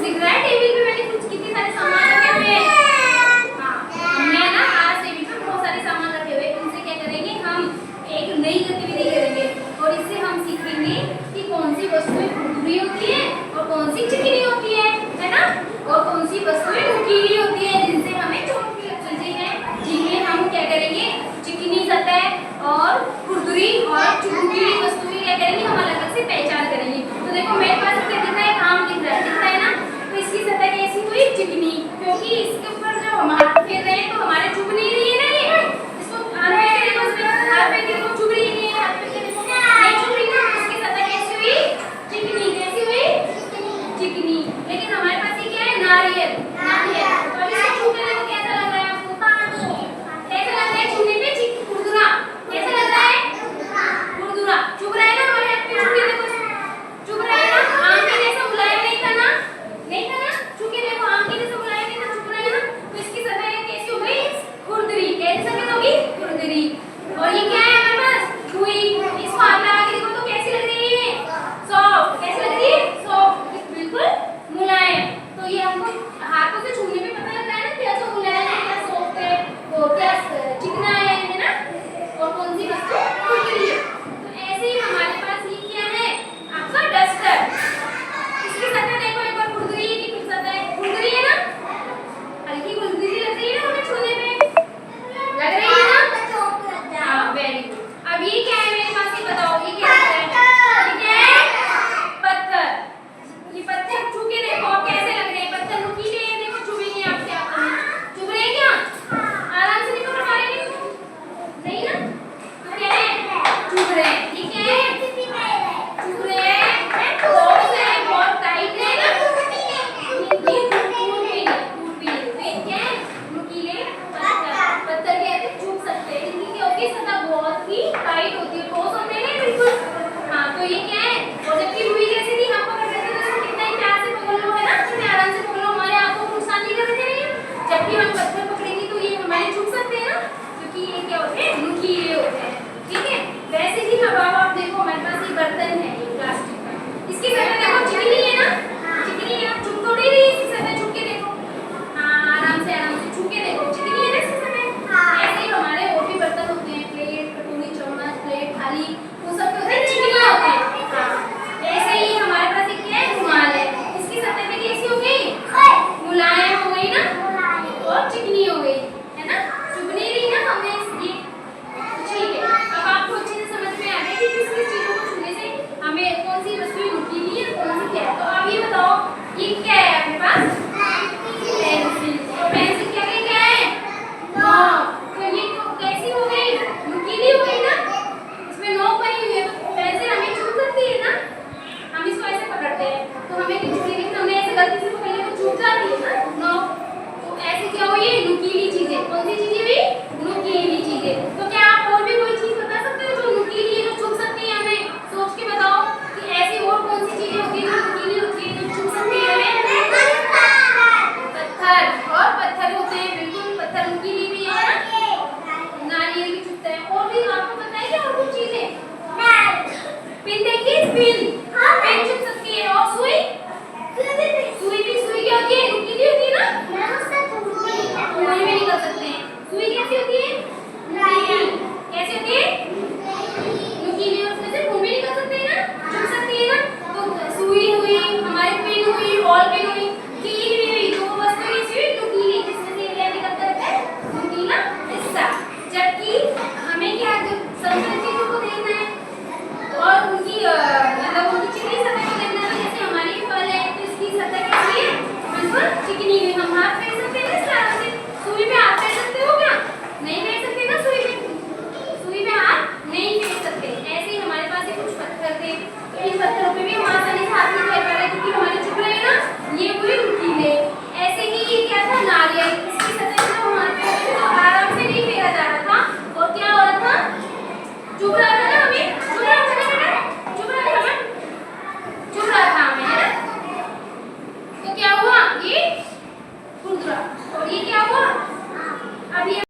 दिख रहा है टेबल पे मैंने कुछ कितने सारे सामान रखे हुए हैं। हाँ, हमने ना आज टेबल पे बहुत सारे सामान रखे हुए हैं। उनसे क्या करेंगे, हम एक नई गतिविधि करेंगे और इससे हम सीखेंगे कि कौन सी वस्तुएं खुरदुरी होती है और कौन सी चिकनी होती है ना, और कौन सी वस्तुएं नुकीली होती है जिनसे हमें चोट लग सकती है, जिन्हें हम क्या करेंगे, चिकनी सतह और खुरदुरी और नुकीली वस्तु की क्या करेंगे, हम अलग अलग से पहचान करेंगे। तो देखो मेरे पास क्या दिख रहा है, आम दिख रहा है ना, तो इसकी सतह कैसी हुई, चिकनी, क्योंकि इसके ऊपर जब हम हाथ फेर रहे हैं तो हमारे चुभ नहीं रही है ना, ये इसको हाथ पे देखो, इसमें हाथ पे देखो चुभ रही है, हाथ पे देखो नहीं चुभ रही है, इसकी सतह कैसी हुई, चिकनी, कैसी हुई, चिकनी। लेकिन हमारे पास ये क्या है, नारियल, नारियल, तो इसको छूने में कैसा लग रहा है आपको, कैसा लग रहा है छूने पे, खुरदुरा, कैसा लग रहा है, खुरदुरा, चुभ रहा है ना हमारे हाथ पे, छूके देखो चुभ रहा है ना, आम के जैसा मुलायम नहीं था ना, नहीं था ना, छूके देखो आम के जैसा मुलायम नहीं था, चुभ रहा है ना, तो इसकी सतह कैसी हो गई, खुरदुरी, कैसी सतह होगी, खुरदुरी। और ये क्या है हमारे पास, रुई, इसको हाथ लगा के देखो तो कैसी लग रही है, सॉफ्ट, कैसी लग रही है, सॉफ्ट, बिल्कुल मुलायम। तो ये हमको हाथों से छूने में पता लग रहा है ना, क्या तो मुलायम है, क्या सॉफ्ट है, तो क्या चिकना है ना, और कौन सी वस्तु खुरदुरी है। तो ऐसे ही हमारे पास ये क्या है, आपका डस्टर, इसकी सतह देखो एक बार, खुरदुरी की सतह खुरदुरी है ना, हल्की खुरदुरी लग रही है ना हमें छूने में, लग रही है ना, हाँ वेरी गुड। अब ये क्या है मेरे पास, ये बताओ ये क्या है, ये क्या है, पत्थर, ये पत्थर छू के देखो कैसे लग रहे हैं, पत्थर नुकीले हैं, देखो चुभेंगे आपके हाथों में, चुभ रहे हैं क्या, आराम से नहीं पकड़ पा रहे नहीं ना, तो क्या है, चुभ रहे हैं, ये क्या है, चुभ रहे हैं, बहुत से बहुत टाइट है ना, ये टूट भी क्या है, नुकीले पत्थर, पत्थर के ऐसे चुभ सकते हैं, इनकी क्या होती है, सतह बहुत ही टाइट होती है, ठोस होते हैं बिल्कुल। हाँ तो ये क्या है, और जबकि रुई जैसी थी, हम पकड़ रहे थे तो इसको कितना ही प्यार से पकड़ लो है ना, कितने आराम से पकड़ लो, हमारे हाथों को नुकसान नहीं कर रहे हैं, जबकि हम पत्थर पकड़ेंगे तो ये हमारे छू सकते हैं ना, क्योंकि ये क्या होते हैं, नुकीले होते हैं, ठीक है। वैसे ही अब आप देखो हमारे पास ये बर्तन है, ये प्लास्टिक का, इसकी सतह देखो चिकनी है ना, चिकनी है ना, चुभ थोड़ी रही, इसकी सतह छू के देखो, हाँ आराम से छू के देखो, चिकनी है ना इसकी सतह। ऐसे ही हमारे और भी बर्तन होते हैं, प्लेट, कटोरी, चम्मच, प्लेट, थाली, वो सब होते हैं, चिकनी होते हैं। हाँ ऐसे ही हमारे पास एक क्या है, रुमाल है, इसकी सतह पे कैसी हो गई, मुलायम हो गई ना, और चिकनी हो गई है ना, चुभ नहीं रही ना हमें ये, ठीक है। अब आपको अच्छे से समझ में आ गया कि किस किस चीजों को छूने से हमें कौन सी वस्तु नुकीली है, कौन सी क्या है। तो अब ये बताओ ये क्या है आपके पास, पेंसिल, और पेंसिल क्या है, नोक, तो ये तो कैसी हो गई, नुकीली हो गई ना, इसमें नोक बनी हुई है, तो पेंसिल हमें चुभ सकती है ना, हम इसको ऐसे पकड़ते हैं तो हमें नहीं चुभेगी, लेकिन हमने ऐसे गलती से पकड़ लिया तो चुभ जाती है ना नोक। तो ऐसे क्या हुई, नुकीली चीजें, कौन सी चीजें हुई, नुकीली चीजें। तो क्या आप और भी कोई चीज बता सकते हो जो नुकीली है, जो चुभ सकती है, हमें सोच के बताओ कि ऐसी और कौन सी चीजें होती है जो नुकीली होती है, जो चुभ सकती है हमें, पत्थर, और पत्थर होते हैं, बिल्कुल पत्थर नुकीली भी है ना, नारियल भी चुभता है। और भी आपको पता है क्या और कुछ चीजें, पिन देखिए, पिन चुभ सकती है, और सुई, सुई क्या होती है, नुकीली होती है ना, धुएं में निकल सकते हैं, सुई कैसी होती है, नुकीली, कैसी होती है, नुकीली, और उसमें से धुएं भी निकल सकते हैं ना, चुभ सकती है ना, तो सुई हुई, हमारे पिन हुई, बॉल पिन हुई, कील हुई,